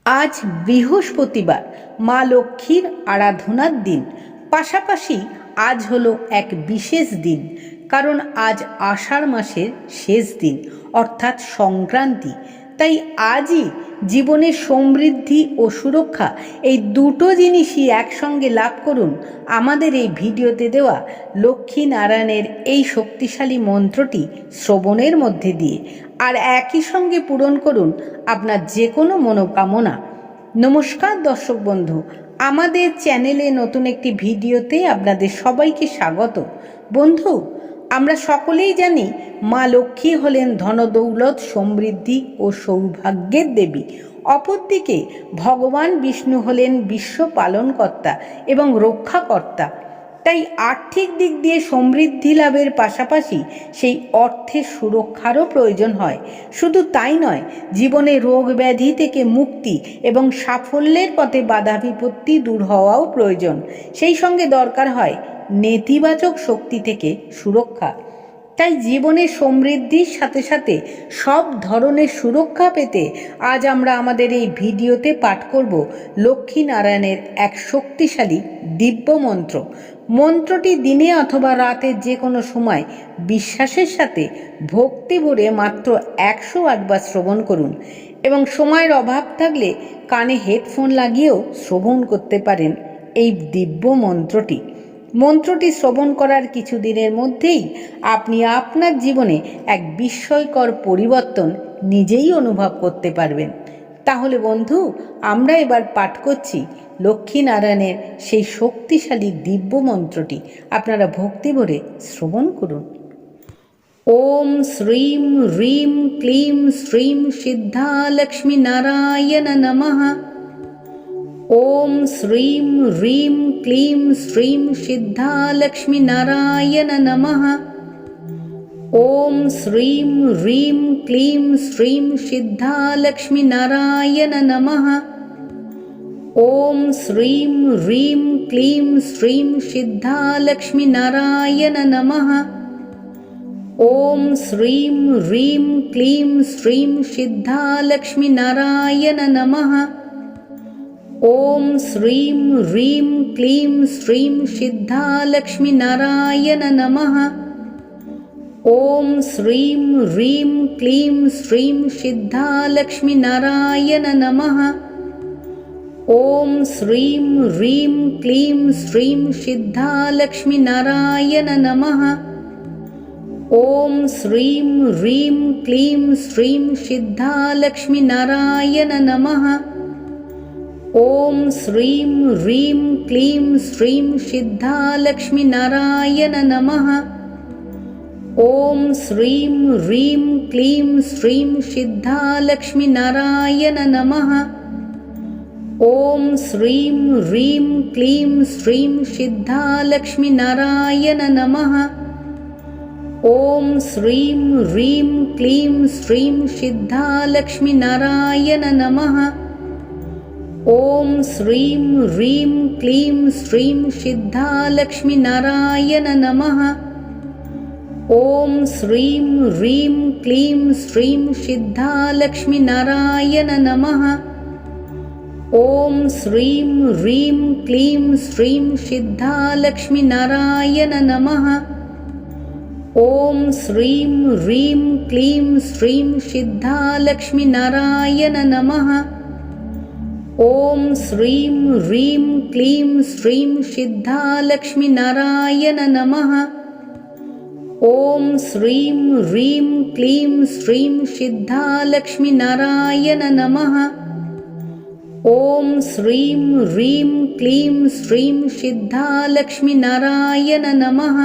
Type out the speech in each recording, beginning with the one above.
আজ বৃহস্পতিবার, মা লক্ষ্মীর আরাধনার দিন। পাশাপাশি আজ হলো এক বিশেষ দিন, কারণ আজ আষাঢ় মাসের শেষ দিন, অর্থাৎ সংক্রান্তি। তাই আজই জীবনের সমৃদ্ধি ও সুরক্ষা, এই দুটো জিনিসই একসঙ্গে লাভ করুন আমাদের এই ভিডিওতে দেওয়া লক্ষ্মী নারায়ণের এই শক্তিশালী মন্ত্রটি শ্রবণের মধ্যে দিয়ে, আর একই সঙ্গে পূরণ করুন আপনার যে কোনো মনোকামনা। নমস্কার দর্শক বন্ধু, আমাদের চ্যানেলে নতুন একটি ভিডিওতে আপনাদের সবাইকে স্বাগত। বন্ধু, আমরা সকলেই জানি মা লক্ষ্মী হলেন ধনদৌলত, সমৃদ্ধি ও সৌভাগ্যের দেবী। অপরদিকে ভগবান বিষ্ণু হলেন বিশ্ব পালনকর্তা এবং রক্ষাকর্তা। তাই আর্থিক দিক দিয়ে সমৃদ্ধি লাভের পাশাপাশি সেই অর্থের সুরক্ষারও প্রয়োজন হয়। শুধু তাই নয়, জীবনে রোগ ব্যাধি থেকে মুক্তি এবং সাফল্যের পথে বাধা বিপত্তি দূর হওয়াও প্রয়োজন। সেই সঙ্গে দরকার হয় নেতিবাচক শক্তি থেকে সুরক্ষা। তাই জীবনের সমৃদ্ধির সাথে সাথে সব ধরনের সুরক্ষা পেতে আজ আমরা আমাদের এই ভিডিওতে পাঠ করব লক্ষ্মী নারায়ণের এক শক্তিশালী দিব্য মন্ত্র। মন্ত্রটি দিনে অথবা রাতের যে কোনো সময় বিশ্বাসের সাথে ভক্তি ভরে মাত্র 108 বার শ্রবণ করুন, এবং সময়ের অভাব থাকলে কানে হেডফোন লাগিয়েও শ্রবণ করতে পারেন এই দিব্য মন্ত্রটি। মন্ত্রটি শ্রবণ করার কিছুদিনের মধ্যেই আপনি আপনার জীবনে এক বিস্ময়কর পরিবর্তন নিজেই অনুভব করতে পারবেন। তাহলে বন্ধু, আমরা এবার পাঠ করছি লক্ষ্মীনারায়ণের সেই শক্তিশালী দিব্য মন্ত্রটি। আপনারা ভক্তি ভরে শ্রবণ করুন। ওম শ্রীম হ্রিম ক্লিম শ্রীম সিদ্ধা লক্ষ্মী নারায়ণ নমঃ। ওম শ্রীম হ্রিম ক্লিম শ্রীম সিদ্ধা লক্ষ্মী নারায়ণ নমঃ। ওম শ্রীম হ্রিম ক্লিম শ্রীম সিদ্ধা লক্ষ্মী নারায়ণ নমঃ। ওম শ্রীম হ্রিম ক্লিম শ্রীম সিদ্ধা লক্ষ্মী নারায়ণ নমঃ। ওম শ্রীম হ্রিম ক্লিম শ্রীম সিদ্ধা লক্ষ্মী নারায়ণ নমঃ। ওম শ্রীম হ্রিম ক্লিম শ্রীম সিদ্ধা লক্ষ্মী নারায়ণ নমঃ। ওম শ্রীম হ্রিম ক্লিম শ্রীম সিদ্ধা লক্ষ্মী নারায়ণ নমঃ। ওম শ্রীম হ্রিম ক্লিম শ্রীম সিদ্ধা লক্ষ্মী নারায়ণ নমঃ। ওম শ্রীম হ্রিম ক্লিম শ্রীম সিদ্ধা লক্ষ্মী নারায়ণ নমঃ। ওম শ্রীম হ্রিম ক্লিম শ্রীম সিদ্ধা লক্ষ্মী নারায়ণ নমঃ। ওম শ্রীম হ্রিম ক্লিম শ্রীম সিদ্ধা লক্ষ্মী নারায়ণ নমঃ। ওম শ্রীম হ্রিম ক্লিম শ্রীম সিদ্ধা লক্ষ্মী নারায়ণ নমঃ। ওম শ্রীম হ্রিম ক্লিম শ্রীম সিদ্ধা লক্ষ্মী নারায়ণ নমঃ। ওম শ্রীম হ্রিম ক্লিম শ্রীম সিদ্ধা লক্ষ্মী নারায়ণ নমঃ। ওম শ্রীম হ্রিম ক্লিম শ্রীম সিদ্ধা লক্ষ্মী নারায়ণ নমঃ। ওম শ্রীম হ্রিম ক্লিম শ্রীম সিদ্ধা লক্ষ্মী নারায়ণ নমঃ। ওম শ্রীম হ্রিম ক্লিম শ্রীম সিদ্ধা লক্ষ্মী নারায়ণ নমঃ। ওম শ্রীম হ্রিম ক্লিম শ্রীম সিদ্ধা লক্ষ্মী নারায়ণ নমঃ। ওম শ্রীম হ্রিম ক্লিম শ্রীম সিদ্ধা লক্ষ্মী নারায়ণ নমঃ। ওম শ্রীম হ্রিম ক্লিম শ্রীম সিদ্ধা লক্ষ্মী নারায়ণ নমঃ।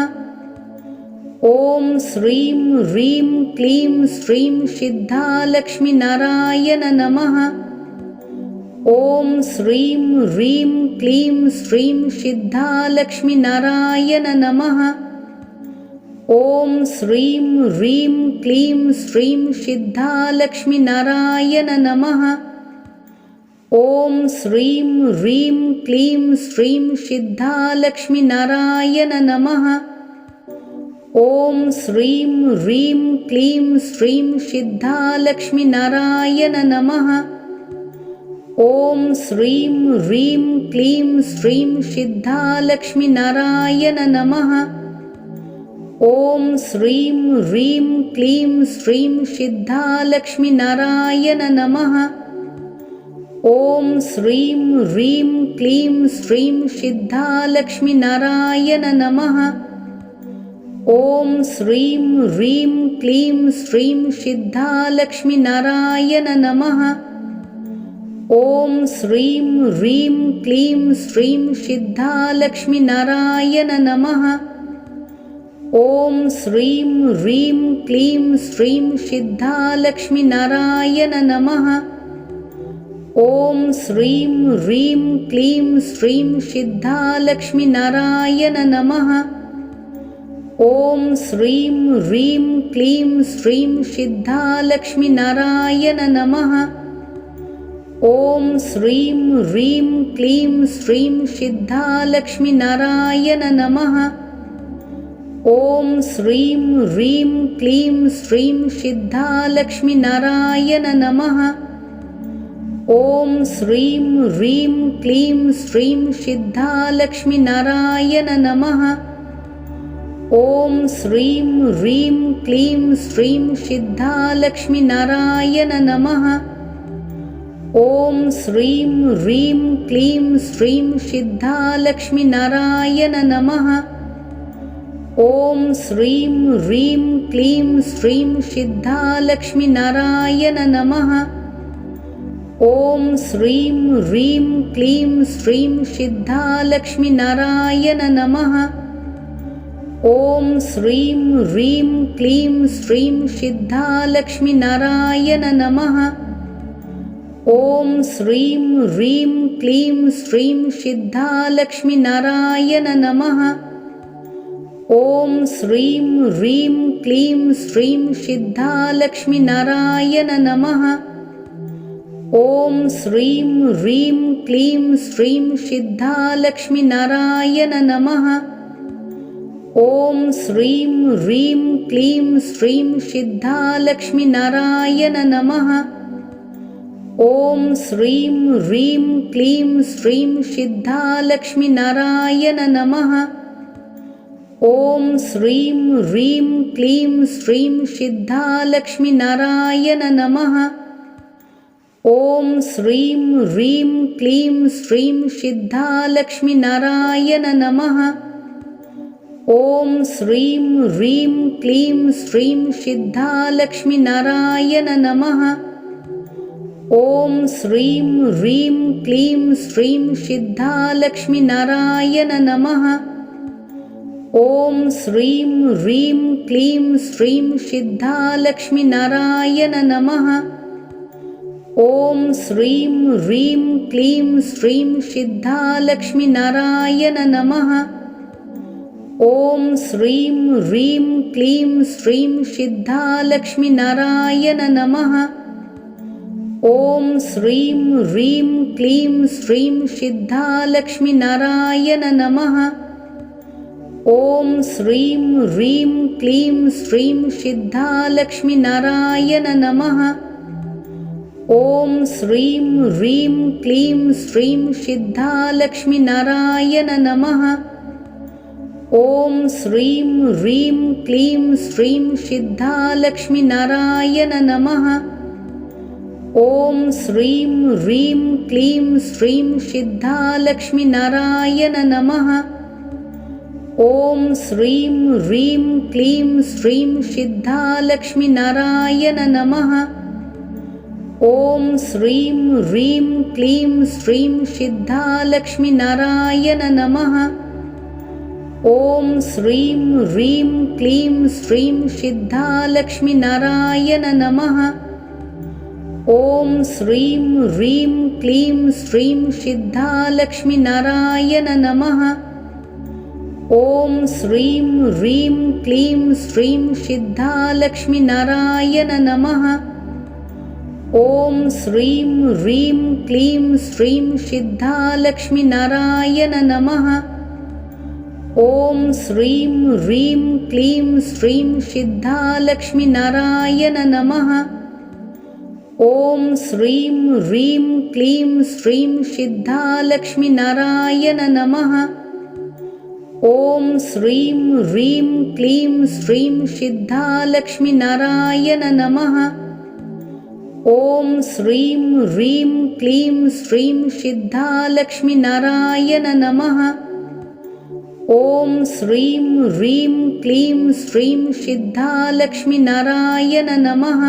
ওম শ্রীম হ্রিম ক্লিম শ্রীম সিদ্ধা লক্ষ্মী নারায়ণ নমঃ। ওম শ্রীম হ্রিম ক্লিম শ্রীম সিদ্ধা লক্ষ্মী নারায়ণ নমঃ। ওম শ্রীম হ্রিম ক্লিম শ্রীম সিদ্ধা লক্ষ্মী নারায়ণ নমঃ। ওম শ্রীম হ্রিম ক্লিম শ্রীম সিদ্ধা লক্ষ্মী নারায়ণ নমঃ। ওম শ্রীম হ্রিম ক্লিম শ্রীম সিদ্ধা লক্ষ্মী নারায়ণ নমঃ। ॐ श्रीं ह्रीं क्लीं श्रीं सिद्धालक्ष्मीनारायण नमः। ॐ श्रीं ह्रीं क्लीं श्रीं सिद्धालक्ष्मीनारायण नमः। ॐ श्रीं ह्रीं क्लीं श्रीं सिद्धालक्ष्मीनारायण नमः। ॐ श्रीं ह्रीं क्लीं श्रीं सिद्धालक्ष्मीनारायण नमः। ॐ श्रीं ह्रीं क्लीं श्रीं सिद्धालक्ष्मीनारायण नमः। ॐ श्रीं ह्रीं क्लीं श्रीं सिद्धालक्ष्मीनारायण नमः। ॐ श्रीं ह्रीं क्लीं श्रीं सिद्धालक्ष्मीनारायण नमः। ॐ श्रीं ह्रीं क्लीं श्रीं सिद्धालक्ष्मीनारायण नमः। ॐ श्रीं ह्रीं क्लीं श्रीं सिद्धालक्ष्मीनारायण नमः। ॐ श्रीं ह्रीं क्लीं श्रीं सिद्धालक्ष्मीनारायण नमः। ॐ श्रीं ह्रीं क्लीं श्रीं सिद्धालक्ष्मीनारायण नमः। ॐ श्रीं ह्रीं क्लीं श्रीं सिद्धालक्ष्मीनारायण नमः। ॐ श्रीं ह्रीं क्लीं श्रीं सिद्धालक्ष्मीनारायण नमः। ॐ श्रीं ह्रीं क्लीं श्रीं सिद्धालक्ष्मीनारायण नमः। ॐ श्रीं ह्रीं क्लीं श्रीं सिद्धालक्ष्मीनारायण नमः। ॐ श्रीं ह्रीं क्लीं श्रीं सिद्धालक्ष्मीनारायण नमः। ॐ श्रीं ह्रीं क्लीं श्रीं सिद्धालक्ष्मीनारायण नमः। ॐ श्रीं ह्रीं क्लीं श्रीं सिद्धालक्ष्मीनारायण नमः। ॐ श्रीं ह्रीं क्लीं श्रीं सिद्धालक्ष्मीनारायण नमः। ॐ श्रीं ह्रीं क्लीं श्रीं सिद्धालक्ष्मीनारायण नमः। ॐ श्रीं ह्रीं क्लीं श्रीं सिद्धालक्ष्मीनारायण नमः। ॐ श्रीं ह्रीं क्लीं श्रीं सिद्धालक्ष्मीनारायण नमः। ॐ श्रीं ह्रीं क्लीं श्रीं सिद्धालक्ष्मीनारायण नमः। ॐ श्रीं ह्रीं क्लीं श्रीं सिद्धालक्ष्मीनारायण नमः। ॐ श्रीं ह्रीं क्लीं श्रीं सिद्धालक्ष्मीनारायण नमः। ॐ श्रीं ह्रीं क्लीं श्रीं सिद्धालक्ष्मीनारायण नमः। ॐ श्रीं ह्रीं क्लीं श्रीं सिद्धालक्ष्मीनारायण नमः। ॐ श्रीं ह्रीं क्लीं श्रीं सिद्धालक्ष्मीनारायण नमः। ॐ श्रीं ह्रीं क्लीं श्रीं सिद्धालक्ष्मीनारायण नमः। ॐ श्रीं ह्रीं क्लीं श्रीं सिद्धालक्ष्मीनारायण नमः। ॐ श्रीं ह्रीं क्लीं श्रीं सिद्धालक्ष्मीनारायण नमः। ॐ श्रीं ह्रीं क्लीं श्रीं सिद्धालक्ष्मीनारायण नमः। ॐ श्रीं ह्रीं क्लीं श्रीं सिद्धालक्ष्मीनारायण नमः। ॐ श्रीं ह्रीं क्लीं श्रीं सिद्धालक्ष्मीनारायण नमः। ॐ श्रीं ह्रीं क्लीं श्रीं सिद्धालक्ष्मीनारायण नमः। ॐ श्रीं ह्रीं क्लीं श्रीं सिद्धालक्ष्मीनारायण नमः। ॐ श्रीं ह्रीं क्लीं श्रीं सिद्धालक्ष्मीनारायण नमः। ॐ श्रीं ह्रीं क्लीं श्रीं सिद्धालक्ष्मीनारायण नमः। ॐ श्रीं ह्रीं क्लीं श्रीं सिद्धालक्ष्मीनारायण नमः। ॐ श्रीं ह्रीं क्लीं श्रीं सिद्धालक्ष्मीनारायण नमः। ಓಂ ಶ್ರೀಂ ಹ್ರೀಂ ಕ್ಲೀಂ ಶ್ರೀಂ ಸಿದ್ಧಾಲಕ್ಷ್ಮೀ ನಾರಾಯಣ ನಮಃ. ಓಂ ಶ್ರೀಂ ಹ್ರೀಂ ಕ್ಲೀಂ ಶ್ರೀಂ ಸಿದ್ಧಾಲಕ್ಷ್ಮೀ ನಾರಾಯಣ ನಮಃ. ಓಂ ಶ್ರೀಂ ಹ್ರೀಂ ಕ್ಲೀಂ ಶ್ರೀಂ ಸಿದ್ಧಾಲಕ್ಷ್ಮೀ ನಾರಾಯಣ ನಮಃ. ಓಂ ಶ್ರೀಂ ಹ್ರೀಂ ಕ್ಲೀಂ ಶ್ರೀಂ ಸಿದ್ಧಾಲಕ್ಷ್ಮೀ ನಾರಾಯಣ ನಮಃ.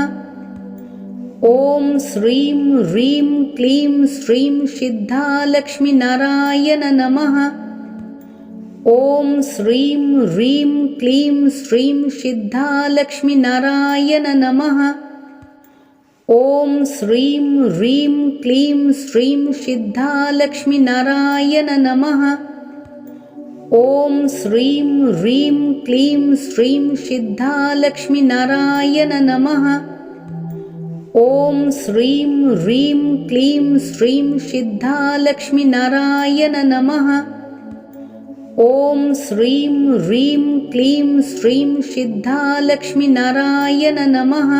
ಓಂ ಶ್ರೀಂ ಹ್ರೀಂ ಕ್ಲೀಂ ಶ್ರೀಂ ಸಿದ್ಧಾಲಕ್ಷ್ಮೀ ನಾರಾಯಣ ನಮಃ. ಓಂ ಶ್ರೀಂ ಹ್ರೀಂ ಕ್ಲೀಂ ಶ್ರೀಂ ಸಿದ್ಧಾಲಕ್ಷ್ಮೀ ನಾರಾಯಣ ನಮಃ. ಓಂ ಶ್ರೀಂ ಹ್ರೀಂ ಕ್ಲೀಂ ಶ್ರೀಂ ಸಿದ್ಧಾಲಕ್ಷ್ಮೀ ನಾರಾಯಣ ನಮಃ. ಓಂ ಶ್ರೀಂ ಹ್ರೀಂ ಕ್ಲೀಂ ಶ್ರೀಂ ಸಿದ್ಧಾಲಕ್ಷ್ಮೀ ನಾರಾಯಣ ನಮಃ. ಓಂ ಶ್ರೀಂ ಹ್ರೀಂ ಕ್ಲೀಂ ಶ್ರೀಂ ಸಿದ್ಧಾಲಕ್ಷ್ಮೀ ನಾರಾಯಣ ನಮಃ. ಓಂ ಶ್ರೀಂ ಹ್ರೀಂ ಕ್ಲೀಂ ಶ್ರೀಂ ಸಿದ್ಧಾಲಕ್ಷ್ಮೀ ನಾರಾಯಣ ನಮಃ.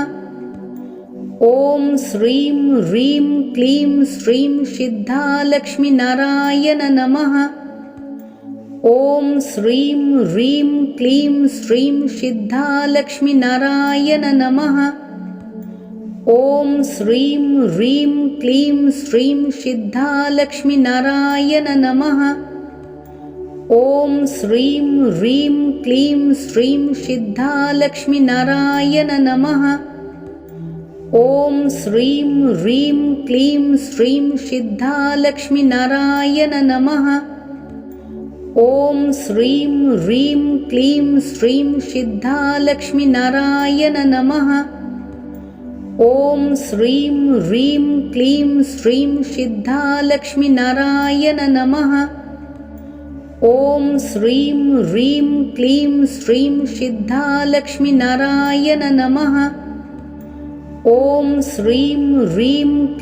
ಓಂ ಶ್ರೀಂ ಹ್ರೀಂ ಕ್ಲೀಂ ಶ್ರೀಂ ಸಿದ್ಧಾಲಕ್ಷ್ಮೀ ನಾರಾಯಣ ನಮಃ. ಓಂ ಶ್ರೀಂ ಹ್ರೀಂ ಕ್ಲೀಂ ಶ್ರೀಂ ಸಿದ್ಧಾಲಕ್ಷ್ಮೀ ನಾರಾಯಣ ನಮಃ. ಓಂ ಶ್ರೀಂ ಹ್ರೀಂ ಕ್ಲೀಂ ಶ್ರೀಂ ಸಿದ್ಧಾಲಕ್ಷ್ಮೀ ನಾರಾಯಣ ನಮಃ. ಓಂ ಶ್ರೀಂ ಹ್ರೀಂ ಕ್ಲೀಂ ಶ್ರೀಂ ಸಿದ್ಧಾಲಕ್ಷ್ಮೀ ನಾರಾಯಣ ನಮಃ. ಓಂ ಶ್ರೀಂ ಹ್ರೀಂ ಕ್ಲೀಂ ಶ್ರೀಂ ಸಿದ್ಧಾಲಕ್ಷ್ಮೀ ನಾರಾಯಣ ನಮಃ. ಓಂ ಶ್ರೀಂ ಹ್ರೀಂ ಕ್ಲೀಂ ಶ್ರೀಂ ಸಿದ್ಧಾಲಕ್ಷ್ಮೀ ನಾರಾಯಣ ನಮಃ. ಓಂ ಶ್ರೀಂ ಹ್ರೀಂ ಕ್ಲೀಂ ಶ್ರೀಂ ಸಿದ್ಧಾಲಕ್ಷ್ಮೀ ನಾರಾಯಣ ನಮಃ. ಓಂ ಶ್ರೀಂ ಹ್ರೀಂ ಕ್ಲೀಂ ಶ್ರೀಂ ಸಿದ್ಧಾಲಕ್ಷ್ಮೀ ನಾರಾಯಣ ನಮಃ. ಓಂ ಶ್ರೀಂ ಹ್ರೀಂ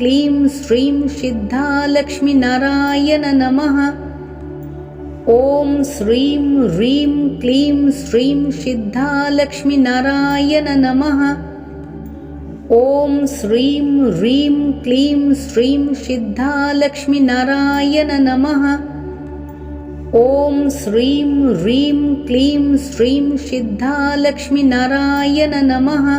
ಕ್ಲೀಂ ಶ್ರೀಂ ಸಿದ್ಧಾಲಕ್ಷ್ಮೀ ನಾರಾಯಣ ನಮಃ. ಓಂ ಶ್ರೀಂ ಹ್ರೀಂ ಕ್ಲೀಂ ಶ್ರೀಂ ಸಿದ್ಧಾಲಕ್ಷ್ಮೀ ನಾರಾಯಣ ನಮಃ. ಓಂ ಶ್ರೀಂ ಹ್ರೀಂ ಕ್ಲೀಂ ಶ್ರೀಂ ಸಿದ್ಧಾಲಕ್ಷ್ಮೀ ನಾರಾಯಣ ನಮಃ. ಓಂ ಶ್ರೀಂ ಹ್ರೀಂ ಕ್ಲೀಂ ಶ್ರೀಂ ಸಿದ್ಧಾಲಕ್ಷ್ಮೀ ನಾರಾಯಣ ನಮಃ. ಓಂ ಶ್ರೀಂ ಹ್ರೀಂ ಕ್ಲೀಂ ಶ್ರೀಂ ಸಿದ್ಧಾಲಕ್ಷ್ಮೀ ನಾರಾಯಣ ನಮಃ.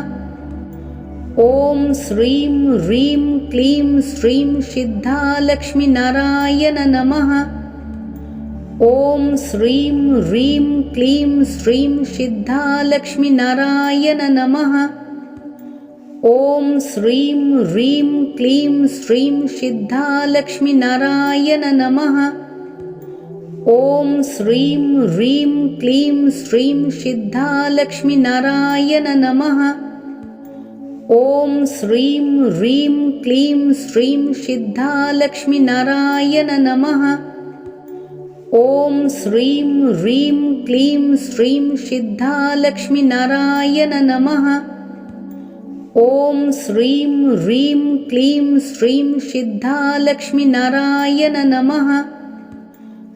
ಓಂ ಶ್ರೀಂ ಹ್ರೀಂ ಕ್ಲೀಂ ಶ್ರೀಂ ಸಿದ್ಧಾಲಕ್ಷ್ಮೀ ನಾರಾಯಣ ನಮಃ. ಓಂ ಶ್ರೀಂ ಹ್ರೀಂ ಕ್ಲೀಂ ಶ್ರೀಂ ಸಿದ್ಧಾಲಕ್ಷ್ಮೀ ನಾರಾಯಣ ನಮಃ. ಓಂ ಶ್ರೀಂ ಹ್ರೀಂ ಕ್ಲೀಂ ಶ್ರೀಂ ಸಿದ್ಧಾಲಕ್ಷ್ಮೀ ನಾರಾಯಣ ನಮಃ. ಓಂ ಶ್ರೀಂ ಹ್ರೀಂ ಕ್ಲೀಂ ಶ್ರೀಂ ಸಿದ್ಧಾಲಕ್ಷ್ಮೀ ನಾರಾಯಣ ನಮಃ. ಓಂ ಶ್ರೀಂ ಹ್ರೀಂ ಕ್ಲೀಂ ಶ್ರೀಂ ಸಿದ್ಧಾಲಕ್ಷ್ಮೀ ನಾರಾಯಣ ನಮಃ. ಓಂ ಶ್ರೀಂ ಹ್ರೀಂ ಕ್ಲೀಂ ಶ್ರೀಂ ಸಿದ್ಧಾಲಕ್ಷ್ಮೀ ನಾರಾಯಣ ನಮಃ.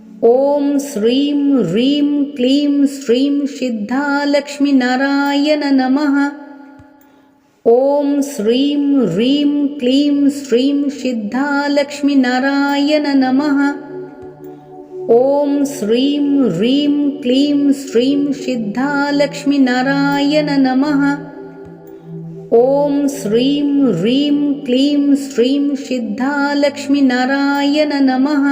ಓಂ ಶ್ರೀಂ ಹ್ರೀಂ ಕ್ಲೀಂ ಶ್ರೀಂ ಸಿದ್ಧಾಲಕ್ಷ್ಮೀ ನಾರಾಯಣ ನಮಃ. ಓಂ ಶ್ರೀಂ ಹ್ರೀಂ ಕ್ಲೀಂ ಶ್ರೀಂ ಸಿದ್ಧಾಲಕ್ಷ್ಮೀ ನಾರಾಯಣ ನಮಃ. ಓಂ ಶ್ರೀಂ ಹ್ರೀಂ ಕ್ಲೀಂ ಶ್ರೀಂ ಸಿದ್ಧಾಲಕ್ಷ್ಮೀ ನಾರಾಯಣ ನಮಃ. ಓಂ ಶ್ರೀಂ ಹ್ರೀಂ ಕ್ಲೀಂ ಶ್ರೀಂ ಸಿದ್ಧಾಲಕ್ಷ್ಮೀ ನಾರಾಯಣ ನಮಃ.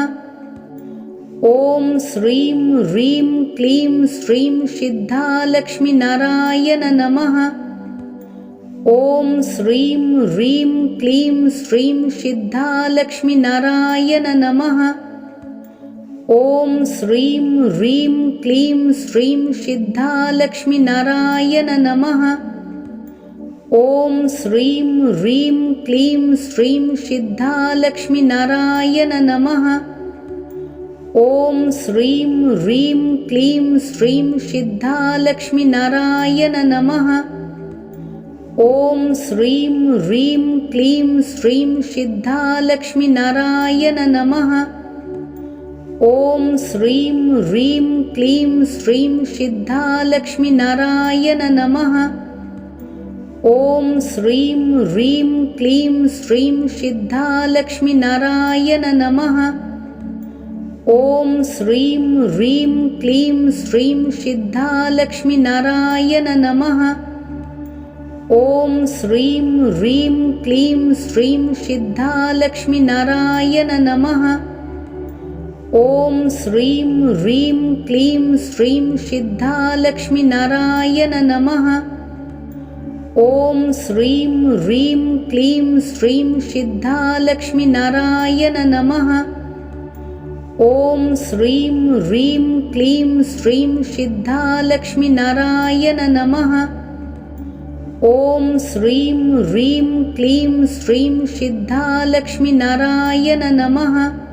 ಓಂ ಶ್ರೀಂ ಹ್ರೀಂ ಕ್ಲೀಂ ಶ್ರೀಂ ಸಿದ್ಧಾಲಕ್ಷ್ಮೀ ನಾರಾಯಣ ನಮಃ. ಓಂ ಶ್ರೀಂ ಹ್ರೀಂ ಕ್ಲೀಂ ಶ್ರೀಂ ಸಿದ್ಧಾಲಕ್ಷ್ಮೀ ನಾರಾಯಣ ನಮಃ. ಓಂ ಶ್ರೀಂ ಹ್ರೀಂ ಕ್ಲೀಂ ಶ್ರೀಂ ಸಿದ್ಧಾಲಕ್ಷ್ಮೀ ನಾರಾಯಣ ನಮಃ. ಓಂ ಶ್ರೀಂ ಹ್ರೀಂ ಕ್ಲೀಂ ಶ್ರೀಂ ಸಿದ್ಧಾಲಕ್ಷ್ಮೀ ನಾರಾಯಣ ನಮಃ. ಓಂ ಶ್ರೀಂ ಹ್ರೀಂ ಕ್ಲೀಂ ಶ್ರೀಂ ಸಿದ್ಧಾಲಕ್ಷ್ಮೀ ನಾರಾಯಣ ನಮಃ. ಓಂ ಶ್ರೀಂ ಹ್ರೀಂ ಕ್ಲೀಂ ಶ್ರೀಂ ಸಿದ್ಧಾಲಕ್ಷ್ಮೀ ನಾರಾಯಣ ನಮಃ. ಓಂ ಶ್ರೀಂ ಹ್ರೀಂ ಕ್ಲೀಂ ಶ್ರೀಂ ಸಿದ್ಧಾಲಕ್ಷ್ಮೀ ನಾರಾಯಣ ನಮಃ. ॐ श्रीं ह्रीं क्लीं श्रीं सिद्धालक्ष्मीनारायण नमः। ॐ श्रीं ह्रीं क्लीं श्रीं सिद्धालक्ष्मीनारायण नमः। ॐ श्रीं ह्रीं क्लीं श्रीं सिद्धालक्ष्मीनारायण नमः। ॐ श्रीं ह्रीं क्लीं श्रीं सिद्धालक्ष्मीनारायण नमः। ॐ श्रीं ह्रीं क्लीं श्रीं सिद्धालक्ष्मीनारायण नमः। ॐ श्रीं ह्रीं क्लीं श्रीं सिद्धालक्ष्मीनारायण नमः। ॐ श्रीं ह्रीं क्लीं श्रीं सिद्धालक्ष्मीनारायण नमः।